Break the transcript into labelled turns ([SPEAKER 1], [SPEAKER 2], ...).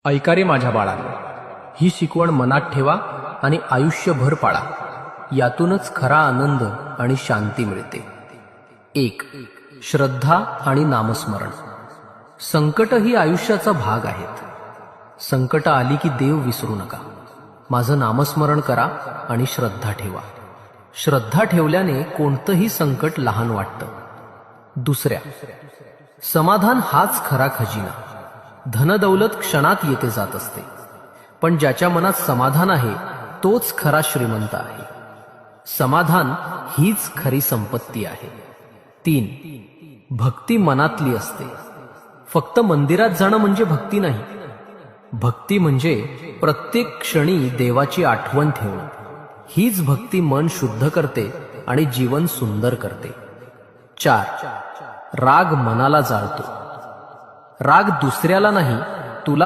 [SPEAKER 1] ऐका रे माझ्या बाळांनो, ही शिकवण मनात ठेवा आणि आयुष्यभर पाळा. यातूनच खरा आनंद आणि शांती मिळते. 1. श्रद्धा आणि नामस्मरण. संकट ही आयुष्याचा भाग आहेत. संकट आली की देव विसरू नका. माझं नामस्मरण करा आणि श्रद्धा ठेवा. श्रद्धा ठेवल्याने कोणतंही संकट लहान वाटतं. 2. समाधान हाच खरा खजिना. धनदौलत क्षणात येते जात असते, पण ज्याच्या मनात समाधान आहे तोच खरा श्रीमंत आहे. समाधान हीच खरी संपत्ती आहे. 3. भक्ती मनातली असते. फक्त मंदिरात जाणं म्हणजे भक्ती नाही. भक्ती म्हणजे प्रत्येक क्षणी देवाची आठवण ठेवणं. हीच भक्ती मन शुद्ध करते आणि जीवन सुंदर करते. 4. राग मनाला जाळतो. राग दुसऱ्याला नाही